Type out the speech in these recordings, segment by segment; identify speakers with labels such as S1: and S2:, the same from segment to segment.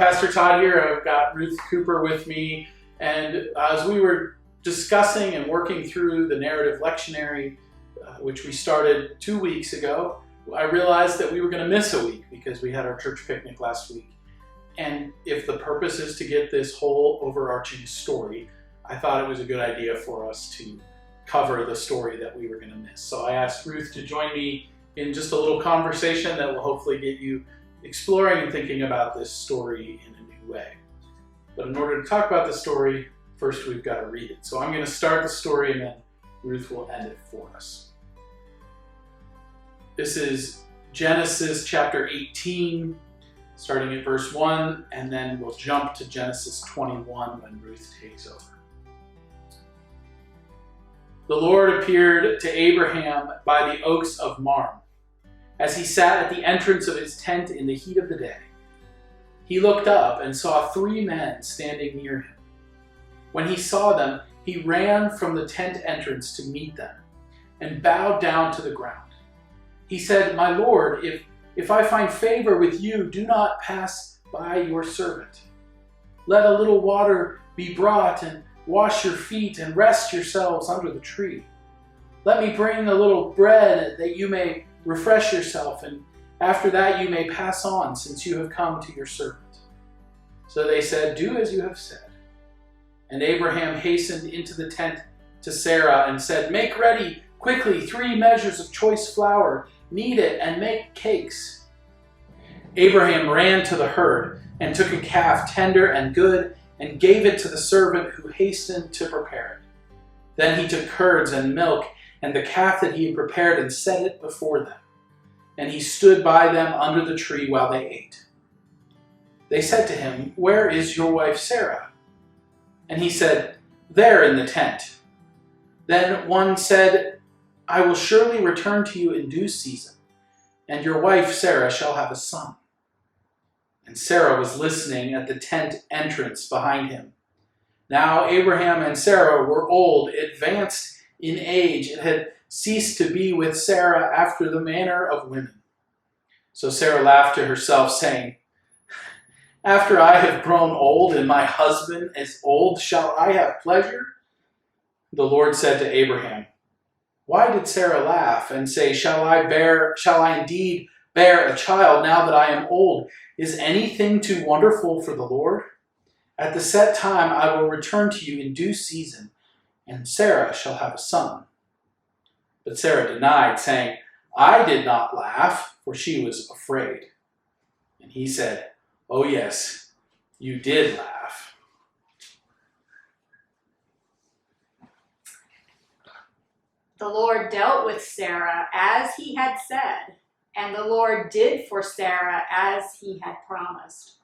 S1: Pastor Todd here. I've got Ruth Cooper with me, and as we were discussing and working through the narrative lectionary, which we started 2 weeks ago, I realized that we were going to miss a week because we had our church picnic last week. And if the purpose is to get this whole overarching story, I thought it was a good idea for us to cover the story that we were going to miss. So I asked Ruth to join me in just a little conversation that will hopefully get you exploring and thinking about this story in a new way. But in order to talk about the story, first we've got to read it. So I'm going to start the story and then Ruth will end it for us. This is Genesis chapter 18, starting at verse 1, and then we'll jump to Genesis 21 when Ruth takes over. The Lord appeared to Abraham by the oaks of Mamre, as he sat at the entrance of his tent in the heat of the day. He looked up and saw 3 men standing near him. When he saw them, he ran from the tent entrance to meet them and bowed down to the ground. He said, "My Lord, if I find favor with you, do not pass by your servant. Let a little water be brought and wash your feet and rest yourselves under the tree. Let me bring a little bread that you may refresh yourself, and after that you may pass on, since you have come to your servant." So they said, "Do as you have said." And Abraham hastened into the tent to Sarah and said, "Make ready quickly 3 measures of choice flour, knead it, and make cakes." Abraham ran to the herd and took a calf tender and good and gave it to the servant who hastened to prepare it. Then he took curds and milk and the calf that he had prepared and set it before them. And he stood by them under the tree while they ate. They said to him, "Where is your wife Sarah?" And he said, "There in the tent." Then one said, "I will surely return to you in due season, and your wife Sarah shall have a son." And Sarah was listening at the tent entrance behind him. Now Abraham and Sarah were old, advanced in age, and had ceased to be with Sarah after the manner of women. So Sarah laughed to herself, saying, "After I have grown old and my husband is old, shall I have pleasure?" The Lord said to Abraham, "Why did Sarah laugh and say, shall I indeed bear a child now that I am old? Is anything too wonderful for the Lord? At the set time I will return to you in due season, and Sarah shall have a son." But Sarah denied, saying, "I did not laugh," for she was afraid. And he said, "Oh yes, you did laugh."
S2: The Lord dealt with Sarah as he had said, and the Lord did for Sarah as he had promised.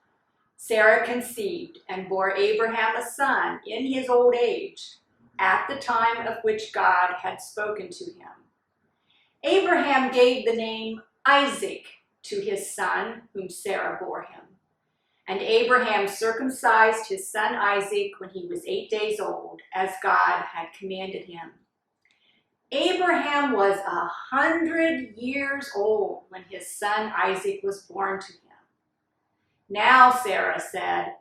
S2: Sarah conceived and bore Abraham a son in his old age, at the time of which God had spoken to him. Abraham gave the name Isaac to his son, whom Sarah bore him. And Abraham circumcised his son Isaac when he was 8 days old, as God had commanded him. Abraham was 100 years old when his son Isaac was born to him. Now Sarah said,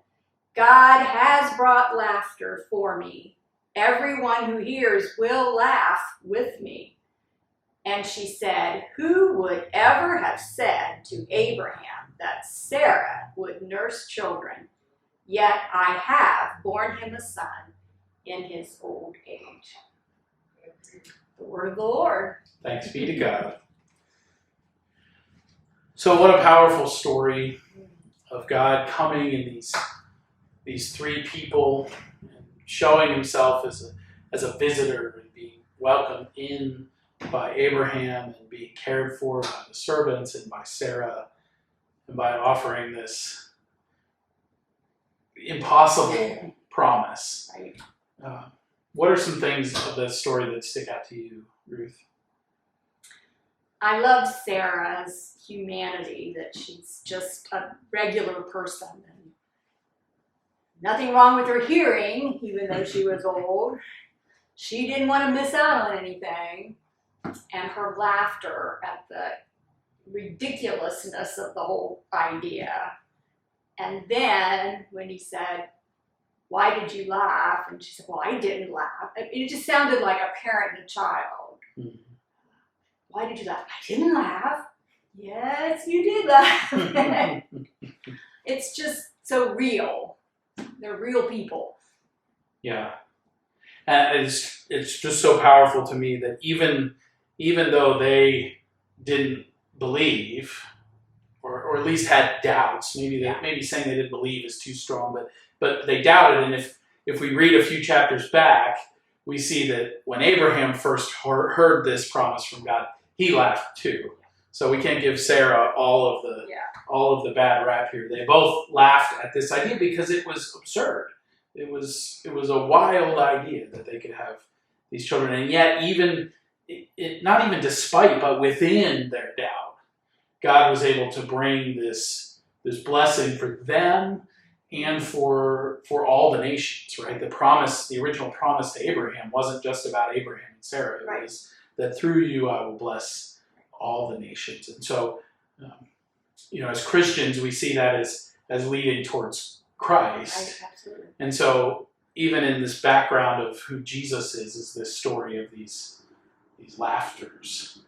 S2: "God has brought laughter for me. Everyone who hears will laugh with me." And she said, "Who would ever have said to Abraham that Sarah would nurse children? Yet I have borne him a son in his old age." The word of the Lord.
S1: Thanks be to God. So what a powerful story of God coming in these 3 people and showing himself as a visitor and being welcomed in by Abraham and being cared for by the servants and by Sarah, and by offering this impossible promise.
S2: Right.
S1: What are some things of this story that stick out to you, Ruth?
S2: I love Sarah's humanity, that she's just a regular person. And nothing wrong with her hearing, even though she was old. She didn't want to miss out on anything. And her laughter at the ridiculousness of the whole idea. And then when he said, "Why did you laugh?" And she said, "Well, I didn't laugh." It just sounded like a parent and a child.
S1: Mm-hmm.
S2: "Why did you laugh?" "I didn't laugh." "Yes, you did laugh." It's just so real. They're real people.
S1: Yeah. And it's just so powerful to me that even though they didn't believe, or at least had doubts, maybe saying they didn't believe is too strong, but they doubted. And if we read a few chapters back, we see that when Abraham first heard this promise from God, he laughed too. So we can't give Sarah all of the bad rap here. They both laughed at this idea because it was absurd. It was a wild idea that they could have these children, and yet not even despite, but within their doubt, God was able to bring this blessing for them and for all the nations. Right? The original promise to Abraham wasn't just about Abraham and Sarah. It was that through you I will bless all the nations. And so, as Christians, we see that as leading towards Christ.
S2: Right, absolutely.
S1: And so even in this background of who Jesus is this story of these laughters.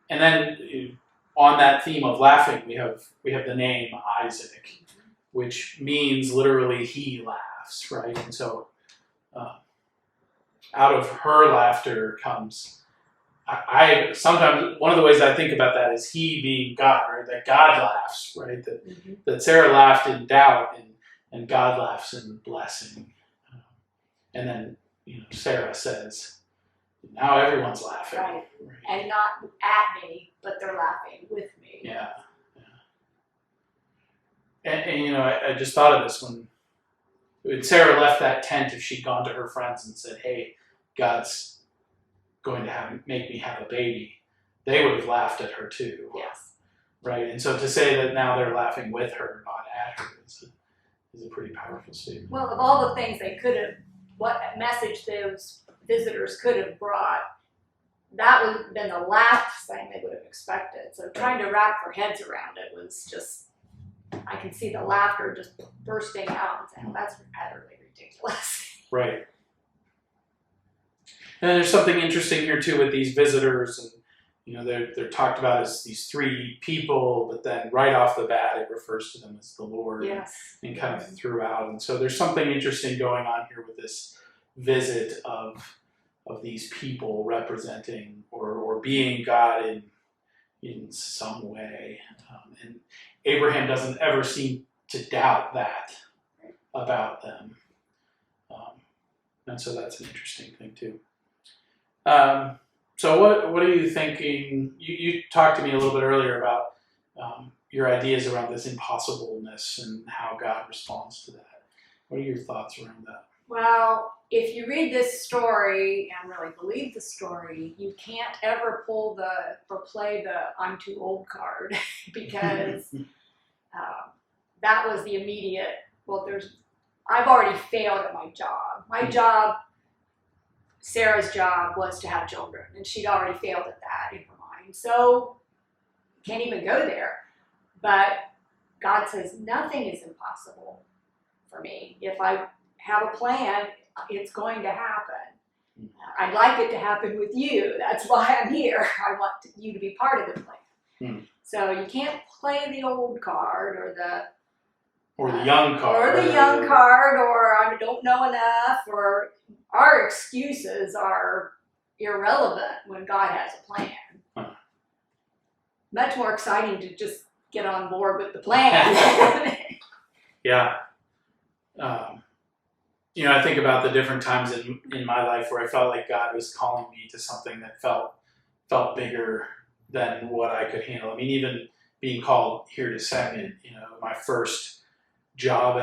S1: And then on that theme of laughing, we have the name Isaac, which means literally he laughs, right? And so out of her laughter comes, I sometimes, one of the ways I think about that is he being God, right? That God laughs, right? That Sarah laughed in doubt and God laughs in blessing. And then, Sarah says, now everyone's laughing.
S2: Right. And not at me, but they're laughing with me.
S1: Yeah. And I just thought of this when Sarah left that tent, if she'd gone to her friends and said, "Hey, God's going to make me have a baby," they would have laughed at her too.
S2: Yes.
S1: Right? And so to say that now they're laughing with her, not at her, is a pretty powerful statement.
S2: Well, of all the things they could have, what message those visitors could have brought, that would have been the last thing they would have expected. So trying to wrap their heads around it was just, I can see the laughter just bursting out and saying, "Oh, that's utterly ridiculous."
S1: Right. And there's something interesting here too with these visitors, and they're talked about as these three people, but then right off the bat it refers to them as the Lord.
S2: Yes.
S1: And kind of throughout. And so there's something interesting going on here with this visit of these people representing or being God in some way. And Abraham doesn't ever seem to doubt that about them. And so that's an interesting thing too. So what are you thinking? You talked to me a little bit earlier about your ideas around this impossibleness and how God responds to that. What are your thoughts around that?
S2: Well, if you read this story and really believe the story, you can't ever play the "I'm too old" card because that was the immediate. Well, I've already failed at my job. My job, Sarah's job, was to have children, and she'd already failed at that in her mind. So can't even go there. But God says nothing is impossible for me. If I have a plan, it's going to happen. I'd like it to happen with you. That's why I'm here. I want you to be part of the plan. So you can't play the old card or the
S1: young card.
S2: Or I don't know enough, or our excuses are irrelevant when God has a plan. Much more exciting to just get on board with the plan.
S1: Yeah. I think about the different times in my life where I felt like God was calling me to something that felt bigger than what I could handle. I mean, even being called here to second, my first job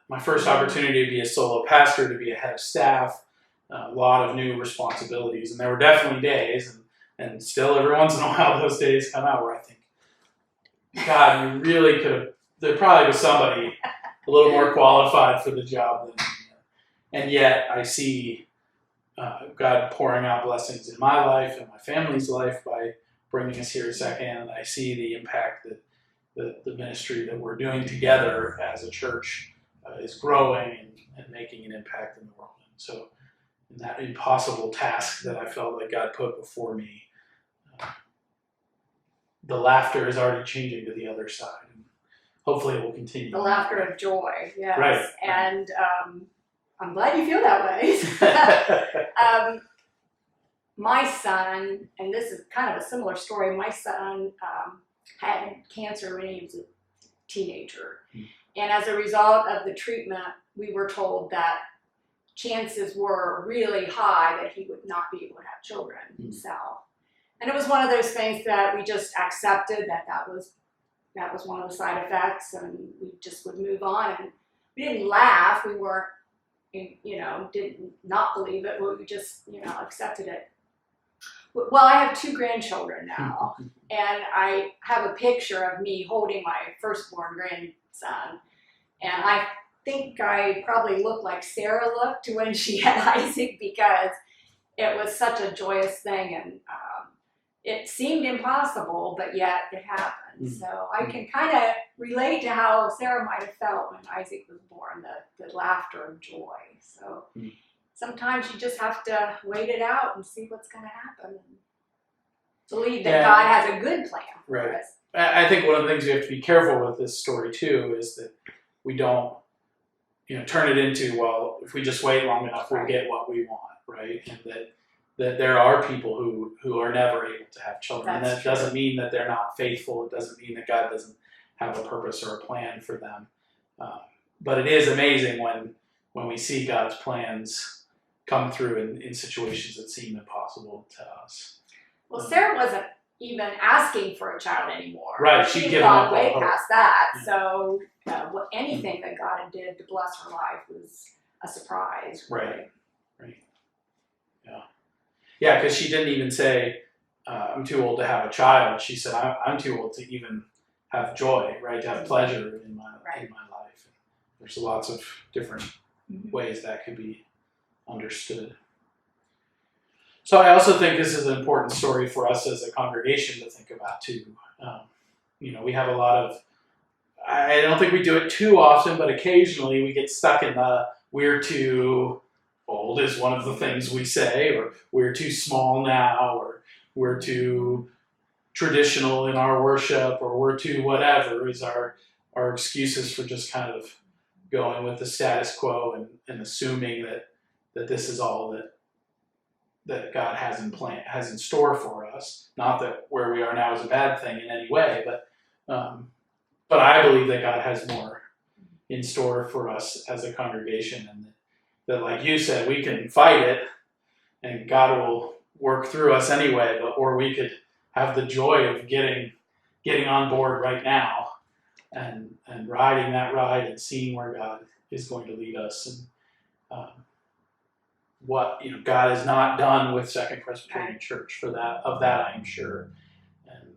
S1: my first opportunity to be a solo pastor, to be a head of staff, a lot of new responsibilities. And there were definitely days, and still every once in a while those days come out where I think, God, you really could have, there probably was somebody a little more qualified for the job than me. And yet I see God pouring out blessings in my life and my family's life by bringing us here a second. And I see the impact the ministry that we're doing together as a church is growing and making an impact in the world. And so in that impossible task that I felt like God put before me, the laughter is already changing to the other side. And hopefully it will continue.
S2: The laughter of joy, yes.
S1: Right.
S2: And I'm glad you feel that way. My son, and this is kind of a similar story, my son had cancer when he was a teenager. And as a result of the treatment, we were told that chances were really high that he would not be able to have children himself. And it was one of those things that we just accepted that was one of the side effects, and we just would move on. And we didn't laugh. We weren't, did not believe it, but we just, accepted it. Well, I have 2 grandchildren now, and I have a picture of me holding my firstborn grandson, and I think I probably look like Sarah looked when she had Isaac, because it was such a joyous thing, and it seemed impossible, but yet it happened. So I can kind of relate to how Sarah might have felt when Isaac was born, the laughter of joy. So sometimes you just have to wait it out and see what's going to happen, and believe that God has a good plan for us.
S1: I think one of the things we have to be careful with this story too is that we don't, turn it into, well, if we just wait long enough, we'll get what we want, right? And that there are people who are never able to have children. And that doesn't mean that they're not faithful. It doesn't mean that God doesn't have a purpose or a plan for them. But it is amazing when we see God's plans come through in situations that seem impossible to us.
S2: Well, Sarah wasn't even asking for a child anymore.
S1: Right, she'd given up
S2: way
S1: all
S2: past that. Yeah. So anything that God did to bless her life was a surprise.
S1: Right. Yeah, because she didn't even say, I'm too old to have a child. She said, I'm too old to even have joy, right? To have pleasure in my life. There's lots of different ways that could be understood. So I also think this is an important story for us as a congregation to think about too. We have a lot of, I don't think we do it too often, but occasionally we get stuck in the we're too old is one of the things we say, or we're too small now, or we're too traditional in our worship, or we're too whatever is our excuses for just kind of going with the status quo and assuming that this is all that God has in store for us. Not that where we are now is a bad thing in any way, but I believe that God has more in store for us as a congregation, and that, like you said, we can fight it, and God will work through us anyway. Or we could have the joy of getting on board right now, and riding that ride and seeing where God is going to lead us, and what God is not done with Second Presbyterian Church of that I'm sure, and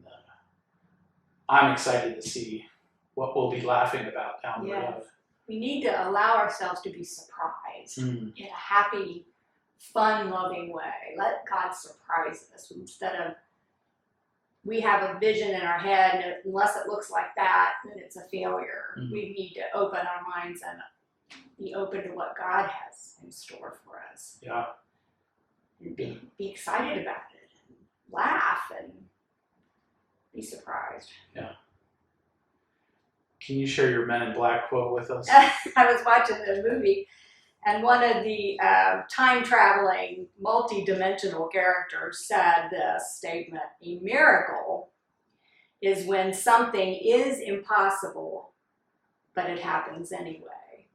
S1: I'm excited to see what we'll be laughing about down the road.
S2: We need to allow ourselves to be surprised in a happy, fun-loving way. Let God surprise us instead of we have a vision in our head, and unless it looks like that, then it's a failure. We need to open our minds and be open to what God has in store for us.
S1: Yeah.
S2: And be excited about it, and laugh, and be surprised.
S1: Yeah. Can you share your Men in Black quote with us?
S2: I was watching the movie, and one of the time-traveling, multi-dimensional characters said this statement: a miracle is when something is impossible, but it happens anyway.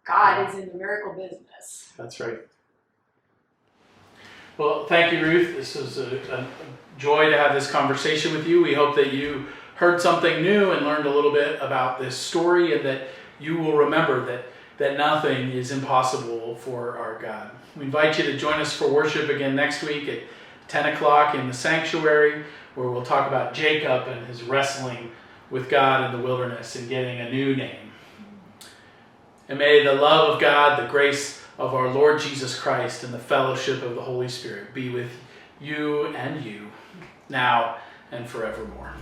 S2: God is in the miracle business.
S1: That's right. Well, thank you, Ruth. This was a joy to have this conversation with you. We hope that you heard something new and learned a little bit about this story, and that you will remember that nothing is impossible for our God. We invite you to join us for worship again next week at 10 o'clock in the sanctuary, where we'll talk about Jacob and his wrestling with God in the wilderness and getting a new name. And may the love of God, the grace of our Lord Jesus Christ, and the fellowship of the Holy Spirit be with you and you now and forevermore.